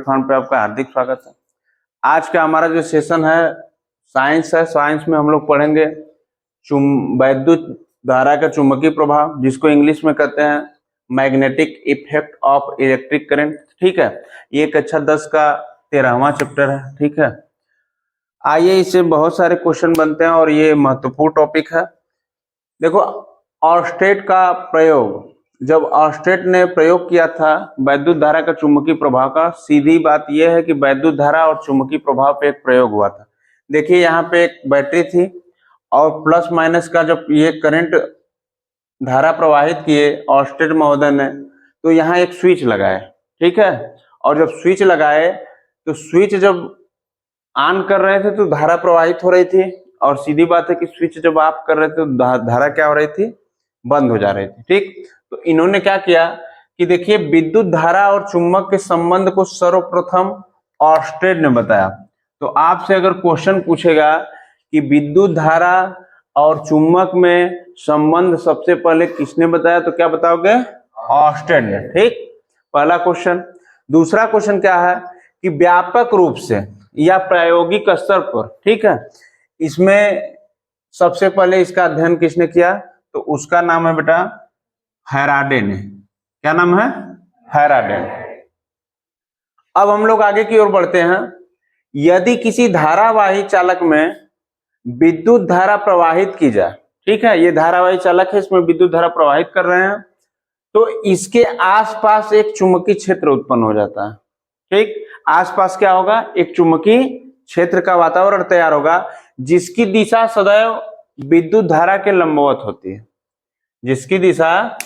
Platform पे आपका हार्दिक स्वागत है। आज का हमारा जो सेशन है साइंस है। साइंस में हम लोग पढ़ेंगे वैद्युत धारा का चुंबकीय प्रभाव, जिसको इंग्लिश में कहते हैं magnetic effect of electric current. ठीक है, ये कक्षा 10 का 13वां चैप्टर है। ठीक है, आइए, इससे बहुत सारे क्वेश्चन बनते हैं और ये महत्वपूर्ण टॉपिक है। देखो, ऑर्स्टेड का प्रयोग, जब ऑर्स्टेड ने प्रयोग किया था वैद्युत धारा का चुंबकीय प्रभाव का, सीधी बात यह है कि वैद्युत धारा और चुंबकीय प्रभाव पे एक प्रयोग हुआ था। देखिए, यहाँ पे एक बैटरी थी और प्लस माइनस का जब ये करंट धारा प्रवाहित किए ऑर्स्टेड महोदय ने, तो यहाँ एक स्विच लगाए। ठीक है, और जब स्विच लगाए तो स्विच जब ऑन कर रहे थे तो धारा प्रवाहित हो रही थी, और सीधी बात है कि स्विच जब ऑफ कर रहे थे तो धारा क्या हो रही थी, बंद हो जा रही थी। ठीक, तो इन्होंने क्या किया कि देखिए, विद्युत धारा और चुंबक के संबंध को सर्वप्रथम ऑर्स्टेड ने बताया। तो आपसे अगर क्वेश्चन पूछेगा कि विद्युत धारा और चुंबक में संबंध सबसे पहले किसने बताया, तो क्या बताओगे, ऑर्स्टेड ने। ठीक, पहला क्वेश्चन। दूसरा क्वेश्चन क्या है कि व्यापक रूप से या प्रायोगिक स्तर पर, ठीक है, इसमें सबसे पहले इसका अध्ययन किसने किया, तो उसका नाम है बेटा फैराडे ने। क्या नाम है, फैराडे। अब हम लोग आगे की ओर बढ़ते हैं। यदि किसी धारावाही चालक में विद्युत धारा प्रवाहित की जाए, ठीक है, ये धारावाही चालक है, इसमें विद्युत धारा प्रवाहित कर रहे हैं, तो इसके आसपास एक चुंबकीय क्षेत्र उत्पन्न हो जाता है। ठीक, आसपास क्या होगा, एक चुंबकीय क्षेत्र का वातावरण तैयार होगा, जिसकी दिशा सदैव विद्युत धारा के लंबवत होती है। जिसकी दिशा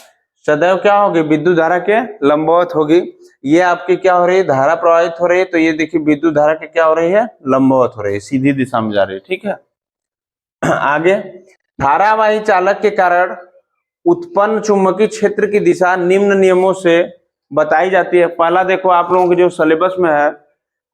सदैव क्या होगी, विद्युत धारा के लंबवत होगी। ये आपकी क्या हो रही है, धारा प्रवाहित हो रही है, तो ये देखिए विद्युत धारा के क्या हो रही है, लंबवत हो रही है, सीधी दिशा में जा रही है। ठीक है, आगे, धारावाही चालक के कारण उत्पन्न चुंबकीय क्षेत्र की दिशा निम्न नियमों से बताई जाती है। पहला देखो, आप लोगों के जो सिलेबस में है,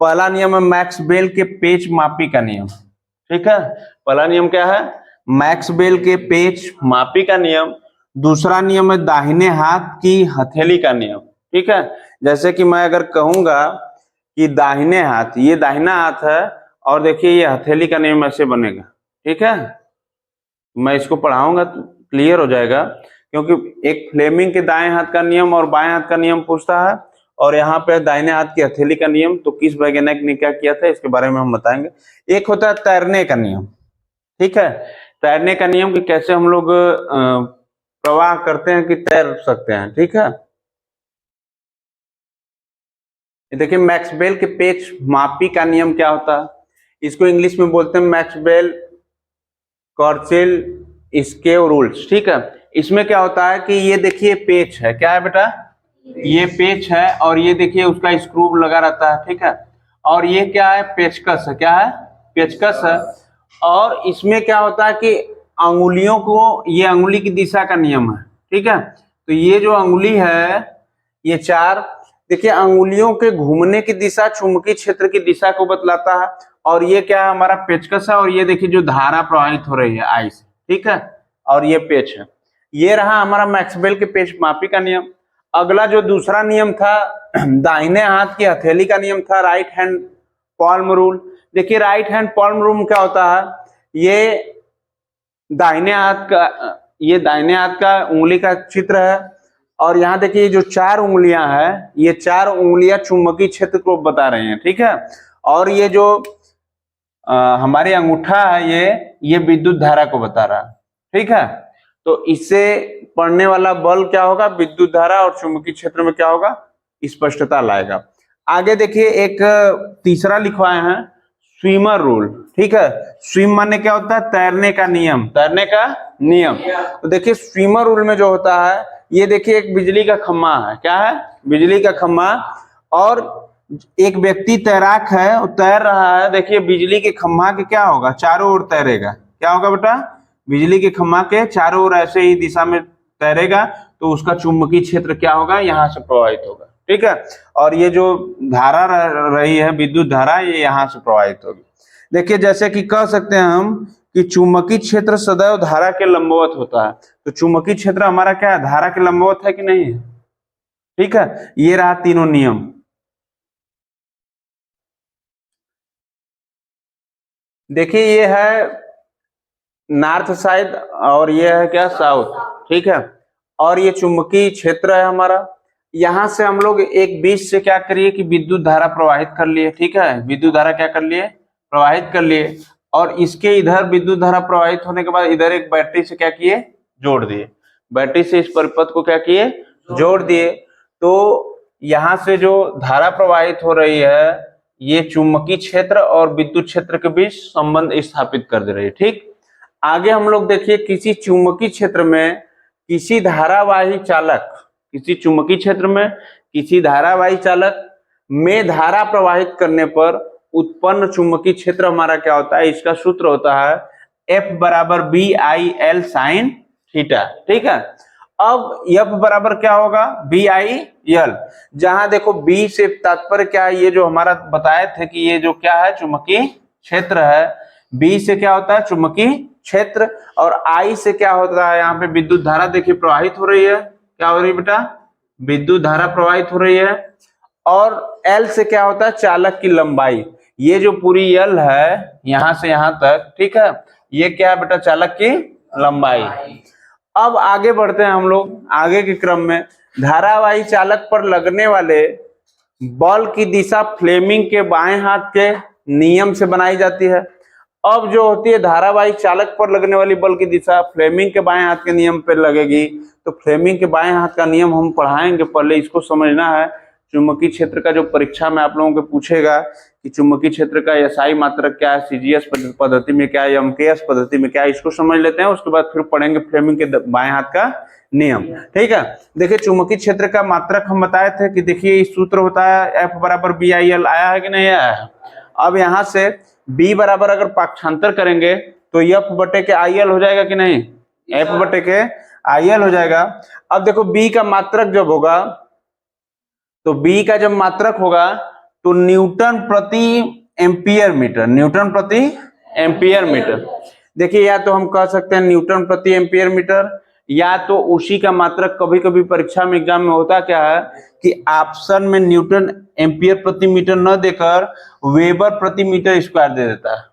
पहला नियम है मैक्सवेल के पेच मापी का नियम। ठीक है, पहला नियम क्या है, मैक्सवेल के पेच मापी का नियम। दूसरा नियम है दाहिने हाथ की हथेली का नियम। ठीक है, जैसे कि मैं अगर कहूंगा कि दाहिने हाथ, ये दाहिना हाथ है, और देखिए ये हथेली का नियम ऐसे बनेगा। ठीक है, मैं इसको पढ़ाऊंगा तो क्लियर हो जाएगा, क्योंकि एक फ्लेमिंग के दाएं हाथ का नियम और बाएं हाथ का नियम पूछता है, और यहाँ पे दाहिने हाथ की हथेली का नियम। तो किस वैज्ञानिक ने क्या किया था, इसके बारे में हम बताएंगे। एक होता है तैरने का नियम। ठीक है, तैरने का नियम कि कैसे हम लोग प्रवाह करते हैं कि तैर सकते हैं। ठीक है, देखिए मैक्सवेल के पेच मापी का नियम क्या होता है, इसको इंग्लिश में बोलते हैं मैक्सवेल कॉर्चेल स्केव रूल्स। ठीक है, इसमें क्या होता है कि ये देखिए पेच है, क्या है बेटा, ये पेच है, और ये देखिए उसका स्क्रू लगा रहता है। ठीक है, और ये क्या है, पेचकस है। क्या है, पेचकस है। और इसमें क्या होता है कि अंगुलियों को, ये अंगुली की दिशा का नियम है। ठीक है, तो ये जो अंगुली है, ये चार, देखिए अंगुलियों के घूमने की दिशा चुंबकीय क्षेत्र की दिशा को बतलाता है। और ये क्या है, हमारा पेचकस है, और ये देखिए जो धारा प्रवाहित हो रही है आई से। ठीक है, और ये पेच है। ये रहा हमारा मैक्सवेल के पेच मापी का नियम। अगला जो दूसरा नियम था, दाहिने हाथ की हथेली का नियम था, राइट हैंड पॉल्म रूल। देखिए राइट हैंड पॉल्म रूल क्या होता है, ये दाहिने हाथ का उंगली का चित्र है, और यहाँ देखिए जो चार उंगलियां हैं, ये चार उंगलियां चुंबकीय क्षेत्र को बता रही हैं। ठीक है, और ये जो हमारी अंगूठा है, ये विद्युत धारा को बता रहा है। ठीक है, तो इससे पड़ने वाला बल क्या होगा, विद्युत धारा और चुंबकीय क्षेत्र में क्या होगा, स्पष्टता लाएगा। आगे देखिए एक तीसरा लिखवाए हैं, स्विमर रूल। ठीक है, स्विम माने क्या होता है, तैरने का नियम, तैरने का नियम। तो देखिए स्विमर रूल में जो होता है, ये देखिए एक बिजली का खम्भा है। क्या है, बिजली का खम्भा, और एक व्यक्ति तैराक है, वो तैर रहा है। देखिए बिजली के खम्भा के क्या होगा, चारों ओर तैरेगा। क्या होगा बेटा, बिजली के खम्भा के चारों ओर ऐसे ही दिशा में तैरेगा, तो उसका चुंबकीय क्षेत्र क्या होगा, यहाँ से प्रवाहित होगा। ठीक है, और ये जो धारा रही है, विद्युत धारा, ये यहाँ से प्रवाहित होगी। देखिए जैसे कि कह सकते हैं हम कि चुंबकीय क्षेत्र सदैव धारा के लंबवत होता है। तो चुंबकीय क्षेत्र हमारा क्या है, धारा के लंबवत है कि नहीं है। ठीक है, ये रहा तीनों नियम। देखिए ये है नॉर्थ साइड और ये है क्या, साउथ, ठीक है। और ये चुंबकीय क्षेत्र है हमारा। यहाँ से हम लोग एक बीच से क्या करिए कि विद्युत धारा प्रवाहित कर लिए, ठीक है, विद्युत धारा क्या कर लिए, प्रवाहित कर लिए। और इसके इधर विद्युत धारा प्रवाहित होने के बाद इधर एक बैटरी से क्या किए, जोड़ दिए। बैटरी से इस परिपथ को क्या किए, जोड़ दिए। तो यहाँ से जो धारा प्रवाहित हो रही है ये चुंबकीय क्षेत्र और विद्युत क्षेत्र के बीच संबंध स्थापित कर दे रही है, ठीक। आगे हम लोग देखिए किसी चुंबकीय क्षेत्र में किसी धारावाही चालक, किसी चुंबकीय क्षेत्र में किसी धारावाही चालक में धारा प्रवाहित करने पर उत्पन्न चुंबकीय क्षेत्र हमारा क्या होता है, इसका सूत्र होता है F बराबर BIL साइन थीटा, ठीक है। अब F बराबर क्या होगा, BIL, जहां देखो B से तात्पर्य क्या है, ये जो हमारा बताए थे कि ये जो क्या है चुंबकीय क्षेत्र है, B से क्या होता है चुंबकीय क्षेत्र, और I से क्या होता है, यहाँ पे विद्युत धारा देखिए प्रवाहित हो रही है, क्या हो रही है बेटा, विद्युत धारा प्रवाहित हो रही है। और L से क्या होता है, चालक की लंबाई, ये जो पूरी L है यहां से यहां तक, ठीक है, ये क्या है बेटा, चालक की लंबाई। अब आगे बढ़ते हैं हम लोग, आगे के क्रम में धारावाही चालक पर लगने वाले बल की दिशा फ्लेमिंग के बाएं हाथ के नियम से बनाई जाती है। अब जो होती है धारावाही चालक पर लगने वाली बल की दिशा फ्लेमिंग के बाएं हाथ के नियम पर लगेगी। तो फ्लेमिंग के बाएं हाथ का नियम हम पढ़ाएंगे, पहले इसको समझना है। चुंबकीय क्षेत्र का जो परीक्षा में आप लोगों को पूछेगा कि चुंबकीय क्षेत्र का एसआई मात्रक क्या है, सीजीएस पद्धति में क्या है, एमकेएस पद्धति में क्या है, इसको समझ लेते हैं, उसके बाद फिर पढ़ेंगे फ्लेमिंग के बाएं हाथ का नियम, ठीक है। देखिए चुंबकीय क्षेत्र का मात्रक हम बताए थे कि देखिए इस सूत्र होता है F बराबर BIL, आया है कि नहीं आया है। अब यहाँ से B बराबर अगर पाक्षांतर करेंगे तो F बटे के IL हो जाएगा कि नहीं, F बटे के IL हो जाएगा। अब देखो B का मात्रक जब होगा, तो B का जब मात्रक होगा तो न्यूटन प्रति एम्पियर मीटर, न्यूटन प्रति एम्पियर मीटर। देखिए या तो हम कह सकते हैं न्यूटन प्रति एम्पियर मीटर, या तो उसी का मात्रक कभी कभी परीक्षा में एग्जाम में होता क्या है कि ऑप्शन में न्यूटन एम्पियर प्रति मीटर न देकर वेबर प्रति मीटर स्क्वायर दे देता है।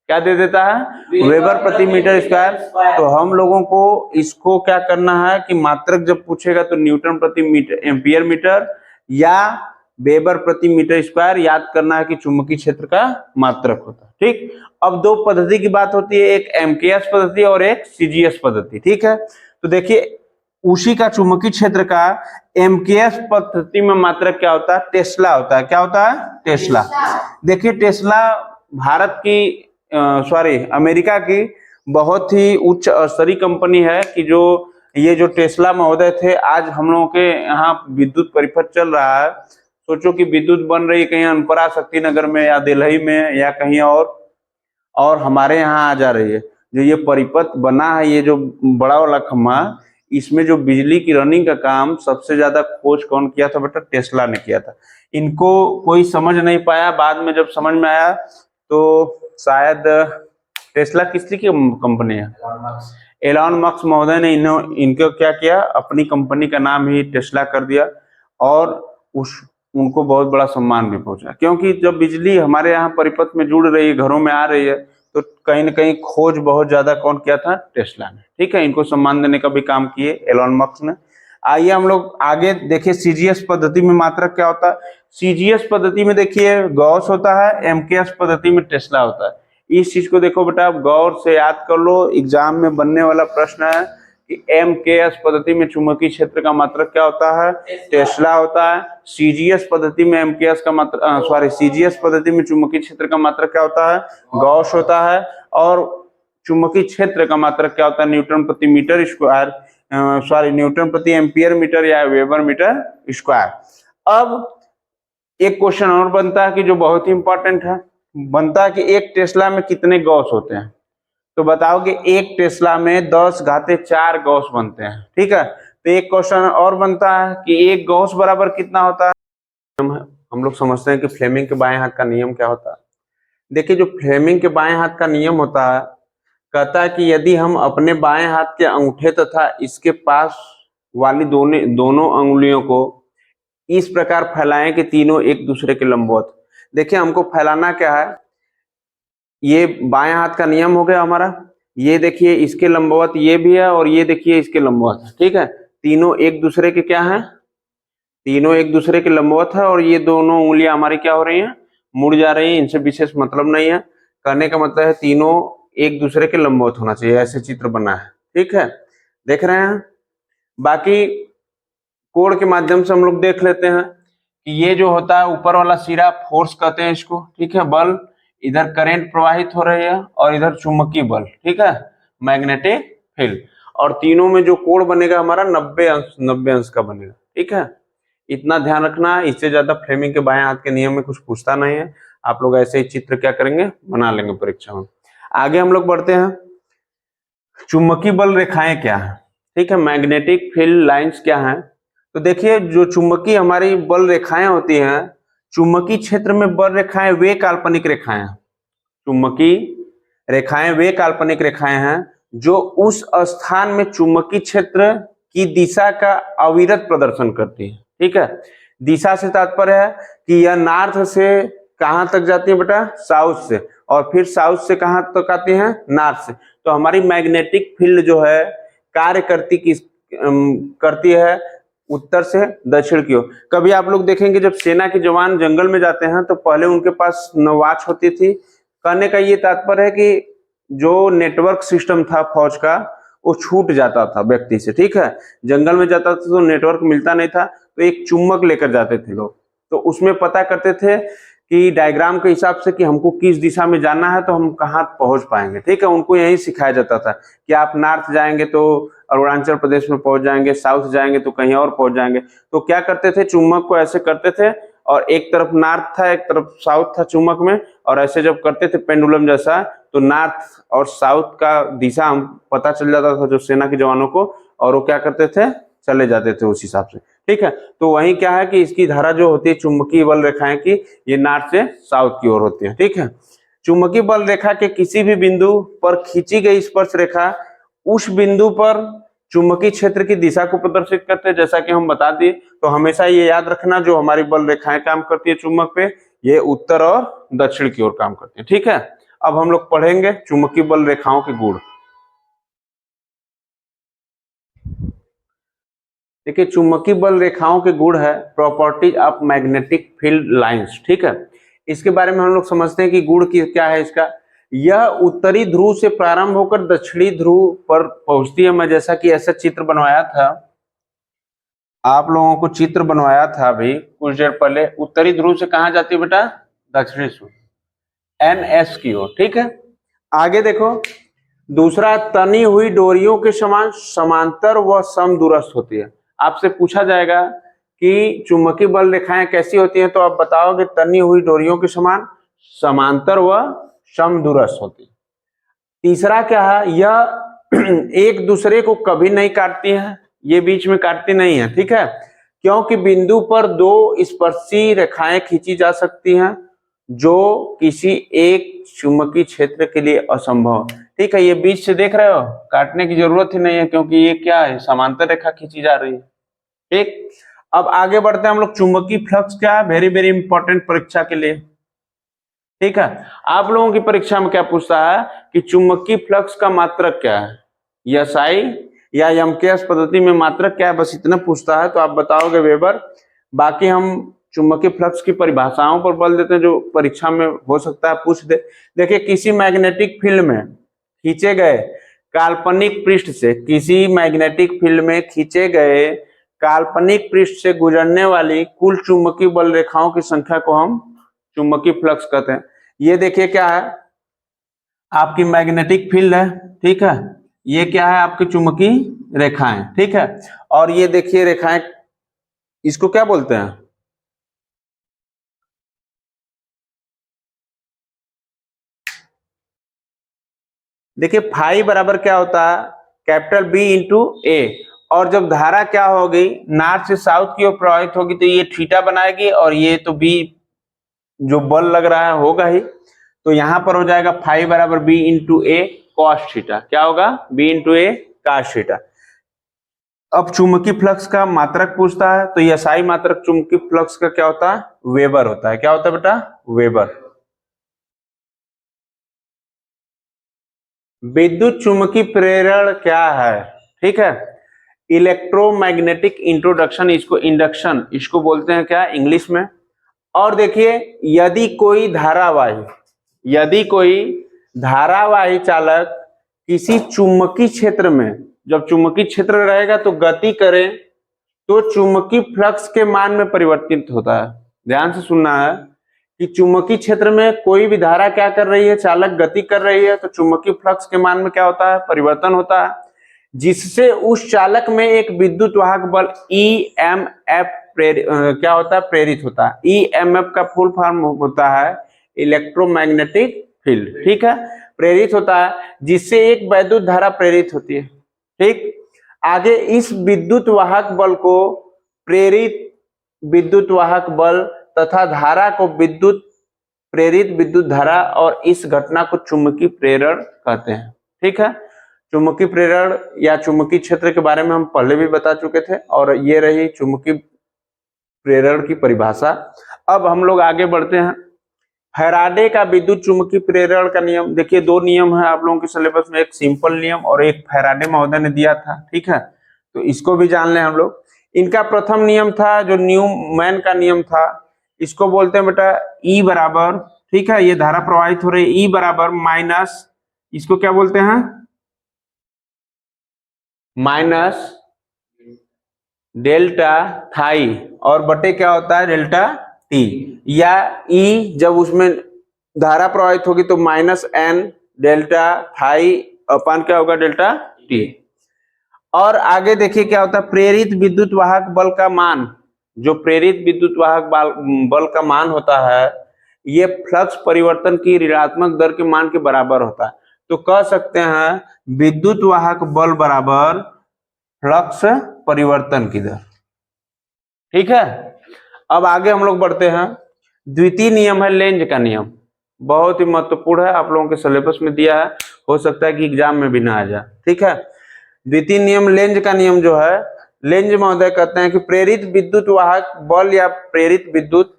क्या दे देता है, वेबर प्रति मीटर स्क्वायर। तो हम लोगों को इसको क्या करना है कि मात्रक जब पूछेगा तो न्यूटन प्रति मीटर एम्पियर मीटर या वेबर प्रति मीटर स्क्वायर याद करना है कि चुंबकीय क्षेत्र का मात्रक होता है, ठीक। अब दो पद्धति की बात होती है, एक एमकेएस पद्धति और एक सीजीएस पद्धति, ठीक है। तो देखिए उसी का चुंबकीय क्षेत्र का एमकेएस पद्धति में मात्रक क्या होता है, टेस्ला होता है। क्या होता है, टेस्ला। देखिए टेस्ला भारत की अमेरिका की बहुत ही उच्च स्तरीय कंपनी है कि जो ये जो टेस्ला महोदय थे, आज हम लोगों के यहाँ विद्युत परिपथ चल रहा है। सोचो कि विद्युत बन रही है कहीं अनपरा शक्ति नगर में या दिल्ली में या कहीं और हमारे यहाँ आ जा रही है। जो ये परिपथ बना है, ये जो बड़ा वाला खम्मा, इसमें जो बिजली की रनिंग का काम सबसे ज्यादा खोज कौन किया था बेटा, टेस्ला ने किया था। इनको कोई समझ नहीं पाया, बाद में जब समझ में आया तो शायद टेस्ला किसकी कंपनी है, एलॉन मस्क महोदय ने इनको क्या किया, अपनी कंपनी का नाम ही टेस्ला कर दिया और उनको बहुत बड़ा सम्मान भी पहुंचा। क्योंकि जब बिजली हमारे यहाँ परिपथ में जुड़ रही है, घरों में आ रही है, तो कहीं ना कहीं खोज बहुत ज्यादा कौन किया था, टेस्ला ने, ठीक है। इनको सम्मान देने का भी काम किए एलॉन मस्क ने। आइए हम लोग आगे देखिए सीजीएस पद्धति में मात्रक क्या होता है। सीजीएस पद्धति में देखिए गॉस होता है, एमकेएस पद्धति में टेस्ला होता है। इस चीज को देखो बेटा, आप गौर से याद कर लो, एग्जाम में बनने वाला प्रश्न है कि एमकेएस पद्धति में चुंबकीय क्षेत्र का मात्रक क्या होता है, टेस्ला होता है। सीजीएस पद्धति में एमकेएस का मात्रक सीजीएस पद्धति में चुंबकीय क्षेत्र का मात्रक क्या होता है, गॉस होता है। और चुंबकीय क्षेत्र का मात्रक क्या होता है, न्यूटन प्रति मीटर स्क्वायर, न्यूटन प्रति एम्पियर मीटर या वेबर मीटर स्क्वायर। अब एक क्वेश्चन और बनता है कि जो बहुत ही इंपॉर्टेंट है, बनता है कि एक टेस्ला में कितने गॉस होते हैं। तो बताओ कि एक टेस्ला में 10⁴ गॉस बनते हैं, ठीक है। तो एक क्वेश्चन और बनता है कि एक गॉस बराबर कितना होता है। हम लोग समझते हैं कि फ्लेमिंग के बाएं हाथ का नियम क्या होता है। देखिए जो फ्लेमिंग के बाएं हाथ का नियम होता है, कहता है कि यदि हम अपने बाएं हाथ के अंगूठे तथा इसके पास वाली दोनों अंगुलियों को इस प्रकार फैलाएं कि तीनों एक दूसरे के लंबवत। देखिए हमको फैलाना क्या है, ये बाएं हाथ का नियम हो गया हमारा। ये देखिए इसके लंबवत ये भी है और ये देखिए इसके लंबवत है, ठीक है। तीनों एक दूसरे के क्या है, तीनों एक दूसरे के लंबवत है और ये दोनों उंगलियां हमारी क्या हो रही हैं, मुड़ जा रही हैं। इनसे विशेष मतलब नहीं है। कहने का मतलब है तीनों एक दूसरे के लंबवत होना चाहिए, ऐसे चित्र बना है, ठीक है। देख रहे हैं। बाकी कोण के माध्यम से हम लोग देख लेते हैं कि ये जो होता है ऊपर वाला सिरा फोर्स कहते हैं इसको, ठीक है, बल। इधर करंट प्रवाहित हो रही है और इधर चुंबकीय बल, ठीक है, मैग्नेटिक फील्ड। और तीनों में जो कोण बनेगा हमारा 90 अंश का बनेगा, ठीक है। इतना ध्यान रखना, इससे ज्यादा फ्लेमिंग के बाएं हाथ के नियम में कुछ पूछता नहीं है। आप लोग ऐसे ही चित्र क्या करेंगे, बना लेंगे परीक्षा में। आगे हम लोग बढ़ते हैं। चुंबकीय बल रेखाएं क्या है, ठीक है, मैग्नेटिक फील्ड लाइंस क्या है। तो देखिए जो चुंबकीय हमारी बल रेखाएं होती हैं, चुंबकीय क्षेत्र में बल रेखाएं वे काल्पनिक रेखाएं हैं। चुंबकीय रेखाएं वे काल्पनिक रेखाएं हैं जो उस स्थान में चुंबकीय क्षेत्र की दिशा का अविरत प्रदर्शन करती है, ठीक है। दिशा से तात्पर्य है कि यह नॉर्थ से कहां तक जाती है बेटा, साउथ से, और फिर साउथ से कहां तक आती है, नॉर्थ से। तो हमारी मैग्नेटिक फील्ड जो है कार्य करती है उत्तर से दक्षिण की ओर। कभी आप लोग देखेंगे जब सेना के जवान जंगल में जाते हैं तो पहले उनके पास वॉच होती थी। कहने का ये तात्पर्य है कि जो नेटवर्क सिस्टम था फौज का वो छूट जाता था व्यक्ति से, ठीक है। जंगल में जाता था तो नेटवर्क मिलता नहीं था, तो एक चुम्बक लेकर जाते थे लोग, तो उसमें पता करते थे कि डायग्राम के हिसाब से कि हमको किस दिशा में जाना है तो हम कहाँ पहुंच पाएंगे, ठीक है। उनको यही सिखाया जाता था कि आप नॉर्थ जाएंगे तो अरुणाचल प्रदेश में पहुंच जाएंगे, साउथ जाएंगे तो कहीं और पहुंच जाएंगे। तो क्या करते थे, चुम्बक को ऐसे करते थे और एक तरफ नॉर्थ था एक तरफ साउथ था चुम्बक में, और ऐसे जब करते थे पेंडुलम जैसा तो नॉर्थ और साउथ का दिशा हम पता चल जाता था जो सेना के जवानों को, और वो क्या करते थे, चले जाते थे उस हिसाब से, ठीक है। तो वही क्या है कि इसकी धारा जो होती है चुंबकीय बल रेखाएं की, ये नॉर्थ से साउथ की ओर होती है, ठीक है। चुंबकीय बल रेखा के किसी भी बिंदु पर खींची गई स्पर्श रेखा उस बिंदु पर चुंबकीय क्षेत्र की दिशा को प्रदर्शित करते हैं, जैसा कि हम बता दिए। तो हमेशा ये याद रखना जो हमारी बल रेखाएं काम करती है चुंबक पे, ये उत्तर और दक्षिण की ओर काम करती है, ठीक है। अब हम लोग पढ़ेंगे चुंबकीय बल रेखाओं के गुण। देखिए चुंबकीय बल रेखाओं के गुण है properties of magnetic field lines, ठीक है। इसके बारे में हम लोग समझते हैं कि गुण क्या है इसका। यह उत्तरी ध्रुव से प्रारंभ होकर दक्षिणी ध्रुव पर पहुंचती है। मैं जैसा कि ऐसा चित्र बनवाया था, आप लोगों को चित्र बनवाया था अभी कुछ देर पहले। उत्तरी ध्रुव से कहां जाती है बेटा, दक्षिणी ध्रुव, NS की ओर, ठीक है। आगे देखो दूसरा, तनी हुई डोरियों के समान समांतर व समदूरस्थ होती है। आपसे पूछा जाएगा कि चुंबकीय बल रेखाएं कैसी होती हैं, तो आप बताओगे तनी हुई डोरियों के समान, समांतर व समदूरस्थ होती है। तीसरा क्या है, यह एक दूसरे को कभी नहीं काटती है, ये बीच में काटती नहीं है, ठीक है, क्योंकि बिंदु पर दो स्पर्शी रेखाएं खींची जा सकती हैं जो किसी एक चुंबकीय क्षेत्र के लिए असंभव, ठीक है। ये बीच से देख रहे हो, काटने की जरूरत ही नहीं है क्योंकि ये क्या है, समांतर रेखा खींची जा रही है, ठीक। अब आगे बढ़ते हैं हम लोग। चुंबकीय फ्लक्स क्या है, वेरी वेरी इंपॉर्टेंट परीक्षा के लिए, ठीक है। आप लोगों की परीक्षा में क्या पूछता है कि चुंबकीय फ्लक्स का मात्रक क्या है, SI या यमकेएस पद्धति में मात्रक क्या है, बस इतना पूछता है तो आप बताओगे वेबर। बाकी हम चुंबकीय फ्लक्स की परिभाषाओं पर बल देते हैं जो परीक्षा में हो सकता है पूछ दे। देखिए किसी मैग्नेटिक फील्ड में खींचे गए काल्पनिक पृष्ठ से, किसी मैग्नेटिक फील्ड में खींचे गए काल्पनिक पृष्ठ से गुजरने वाली कुल चुंबकीय बल रेखाओं की संख्या को हम चुंबकीय फ्लक्स कहते हैं। ये देखिए क्या है, आपकी मैग्नेटिक फील्ड है, ठीक है। ये क्या है, आपकी चुंबकीय रेखाएं, ठीक है। और ये देखिए रेखाएं, इसको क्या बोलते हैं, देखिए फाई बराबर क्या होता है, कैपिटल B इंटू A। और जब धारा क्या होगी, नॉर्थ से साउथ की ओर प्रवाहित होगी तो ये थीटा बनाएगी, और ये तो B जो बल लग रहा है होगा ही, तो यहां पर हो जाएगा फाई बराबर B into A cos theta. क्या होगा, B into A cos theta. अब चुंबकीय फ्लक्स का मात्रक पूछता है, तो SI मात्रक चुंबकीय फ्लक्स का क्या होता है, वेबर होता है। क्या होता है बेटा, वेबर। विद्युत चुम्बकीय प्रेरण क्या है, ठीक है। इलेक्ट्रोमैग्नेटिक इंट्रोडक्शन, इसको इंडक्शन इसको बोलते हैं क्या इंग्लिश में। और देखिए, यदि कोई धारावाही चालक किसी चुंबकीय क्षेत्र में, जब चुंबकीय क्षेत्र रहेगा तो गति करे तो चुंबकीय फ्लक्स के मान में परिवर्तित होता है। ध्यान से सुनना है कि चुंबकीय क्षेत्र में कोई भी धारा क्या कर रही है, चालक गति कर रही है, तो चुंबकीय फ्लक्स के मान में क्या होता है, परिवर्तन होता है, जिससे उस चालक में एक विद्युत वाहक बल EMF क्या होता है, प्रेरित होता है। EMF का फुल फॉर्म होता है इलेक्ट्रोमैग्नेटिक फील्ड, ठीक है, प्रेरित होता है, जिससे एक वैद्युत धारा प्रेरित होती है, ठीक। आगे इस विद्युत वाहक बल को प्रेरित विद्युत वाहक बल तथा धारा को प्रेरित विद्युत धारा और इस घटना को चुंबकीय प्रेरण कहते हैं, ठीक है। चुंबकीय प्रेरण या चुंबकीय क्षेत्र के बारे में हम पहले भी बता चुके थे और ये रही चुंबकीय प्रेरण की परिभाषा। अब हम लोग आगे बढ़ते हैं। फैराडे का विद्युत चुंबकीय प्रेरण का नियम, देखिए दो नियम है आप लोगों के सिलेबस में, एक सिंपल नियम और एक फैराडे महोदय ने दिया था, ठीक है, तो इसको भी जान लें हम लोग। इनका प्रथम नियम था जो न्यूमैन का नियम था, इसको बोलते हैं बेटा E बराबर, ठीक है, ये धारा प्रवाहित हो रही है, E बराबर माइनस, इसको क्या बोलते हैं, माइनस डेल्टा थाई और बटे क्या होता है, डेल्टा टी, या E जब उसमें धारा प्रवाहित होगी तो -N डेल्टा थाई अपन क्या होगा, डेल्टा टी। और आगे देखिए क्या होता है, प्रेरित विद्युत वाहक बल का मान, जो प्रेरित विद्युत वाहक बल का मान होता है, ये फ्लक्स परिवर्तन की ऋणात्मक दर के मान के बराबर होता है। तो कह सकते हैं विद्युत वाहक बल बराबर फ्लक्स परिवर्तन की दर, ठीक है। अब आगे हम लोग बढ़ते हैं। द्वितीय नियम है लेंज का नियम, बहुत ही महत्वपूर्ण है, आप लोगों के सिलेबस में दिया है, हो सकता है कि एग्जाम में भी ना आ जाए, ठीक है। द्वितीय नियम लेंज का नियम जो है, लेंज महोदय कहते हैं कि प्रेरित विद्युत वाहक बल या प्रेरित विद्युत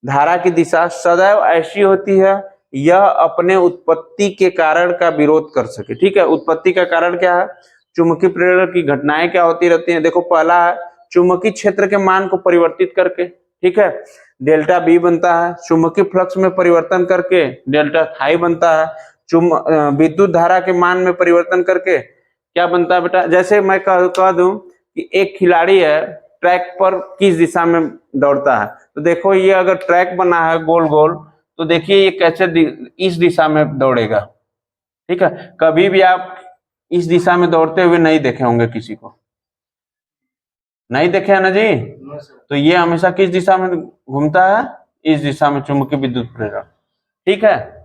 धारा की दिशा सदैव ऐसी होती है यह अपने उत्पत्ति के कारण का विरोध कर सके, ठीक है। उत्पत्ति का कारण क्या है, चुंबकीय प्रेरण की घटनाएं क्या होती रहती हैं, देखो पहला है चुंबकीय क्षेत्र के मान को परिवर्तित करके, ठीक है, डेल्टा बी बनता है, चुंबकीय फ्लक्स में परिवर्तन करके डेल्टा थाई बनता है, विद्युत धारा के मान में परिवर्तन करके क्या बनता है बेटा, जैसे मैं कह दूं कि एक खिलाड़ी है, ट्रैक पर किस दिशा में दौड़ता है, तो देखो ये अगर ट्रैक बना है गोल गोल, तो देखिए ये कैसे इस दिशा में दौड़ेगा, ठीक है। कभी भी आप इस दिशा में दौड़ते हुए नहीं देखे होंगे, किसी को नहीं देखे है ना जी, तो ये हमेशा किस दिशा में घूमता है, इस दिशा में, चुंबकीय विद्युत प्रेरण, ठीक है।